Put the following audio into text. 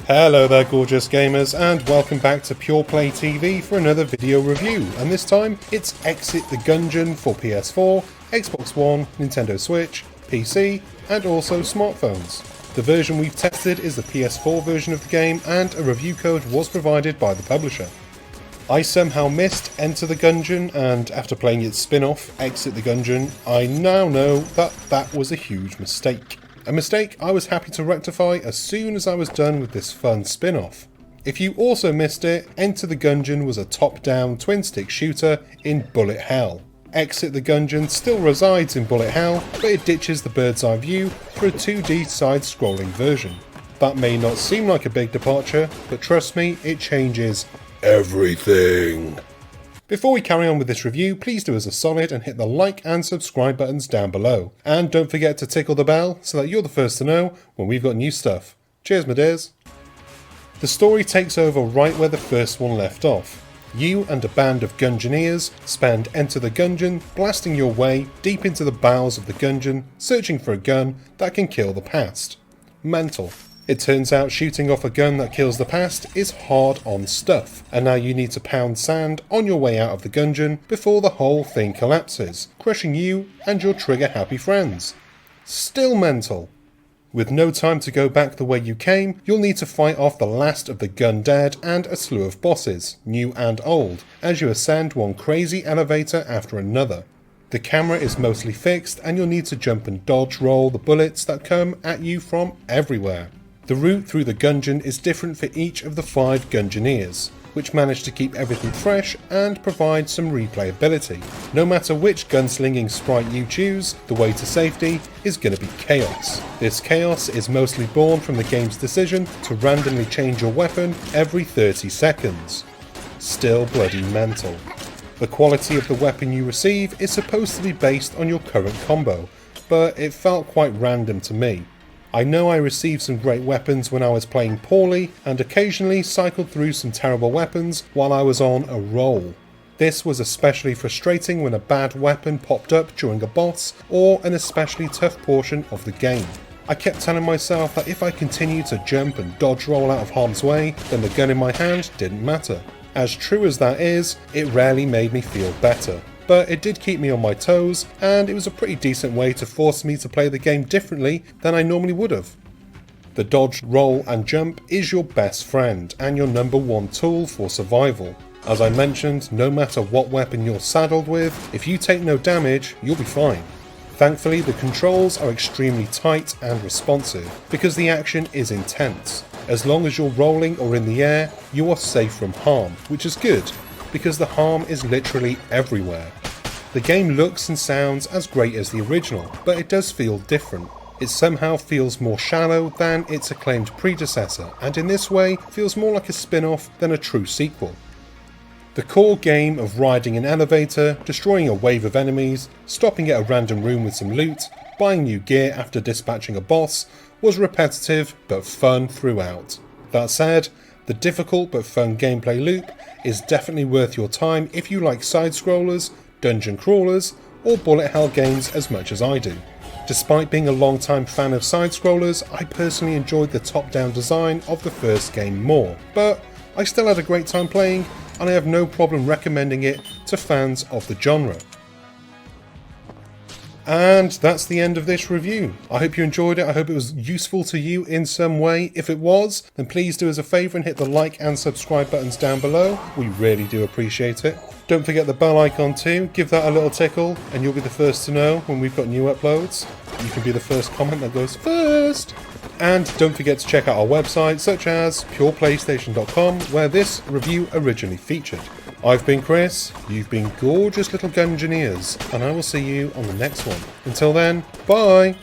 Hello there gorgeous gamers, and welcome back to Pure Play TV for another video review, and this time it's Exit the Gungeon for PS4, Xbox One, Nintendo Switch, PC and also smartphones. The version we've tested is the PS4 version of the game, and a review code was provided by the publisher. I somehow missed Enter the Gungeon, and after playing its spin-off, Exit the Gungeon, I now know that that was a huge mistake. A mistake I was happy to rectify as soon as I was done with this fun spin-off. If you also missed it, Enter the Gungeon was a top-down twin-stick shooter in bullet hell. Exit the Gungeon still resides in bullet hell, but it ditches the bird's eye view for a 2D side-scrolling version. That may not seem like a big departure, but trust me, it changes everything. Before we carry on with this review, please do us a solid and hit the like and subscribe buttons down below. And don't forget to tickle the bell so that you're the first to know when we've got new stuff. Cheers my dears. The story takes over right where the first one left off. You and a band of Gungeoneers spend Enter the Gungeon, blasting your way deep into the bowels of the Gungeon, searching for a gun that can kill the past. Mental. It turns out shooting off a gun that kills the past is hard-on stuff, and now you need to pound sand on your way out of the Gungeon before the whole thing collapses, crushing you and your trigger-happy friends. Still mental. With no time to go back the way you came, you'll need to fight off the last of the gun dead and a slew of bosses, new and old, as you ascend one crazy elevator after another. The camera is mostly fixed, and you'll need to jump and dodge roll the bullets that come at you from everywhere. The route through the Gungeon is different for each of the 5 Gungeoneers, which manage to keep everything fresh and provide some replayability. No matter which gunslinging sprite you choose, the way to safety is going to be chaos. This chaos is mostly born from the game's decision to randomly change your weapon every 30 seconds. Still bloody mental. The quality of the weapon you receive is supposed to be based on your current combo, but it felt quite random to me. I know I received some great weapons when I was playing poorly, and occasionally cycled through some terrible weapons while I was on a roll. This was especially frustrating when a bad weapon popped up during a boss or an especially tough portion of the game. I kept telling myself that if I continued to jump and dodge roll out of harm's way, then the gun in my hand didn't matter. As true as that is, it rarely made me feel better. But it did keep me on my toes, and it was a pretty decent way to force me to play the game differently than I normally would have. The dodge, roll and jump is your best friend and your number one tool for survival. As I mentioned, no matter what weapon you're saddled with, if you take no damage, you'll be fine. Thankfully, the controls are extremely tight and responsive, because the action is intense. As long as you're rolling or in the air, you are safe from harm, which is good, because the harm is literally everywhere. The game looks and sounds as great as the original, but it does feel different. It somehow feels more shallow than its acclaimed predecessor, and in this way feels more like a spin-off than a true sequel. The core game of riding an elevator, destroying a wave of enemies, stopping at a random room with some loot, buying new gear after dispatching a boss, was repetitive but fun throughout. That said, the difficult but fun gameplay loop is definitely worth your time if you like side-scrollers, dungeon crawlers, or bullet hell games as much as I do. Despite being a long-time fan of side-scrollers, I personally enjoyed the top-down design of the first game more, but I still had a great time playing, and I have no problem recommending it to fans of the genre. And that's the end of this review. I hope you enjoyed it. I hope it was useful to you in some way. If it was, then please do us a favour and hit the like and subscribe buttons down below. We really do appreciate it. Don't forget the bell icon too. Give that a little tickle and you'll be the first to know when we've got new uploads. You can be the first comment that goes first. And don't forget to check out our website, such as pureplaystation.com, where this review originally featured. I've been Chris, you've been gorgeous little Gungeoneers, and I will see you on the next one. Until then, bye!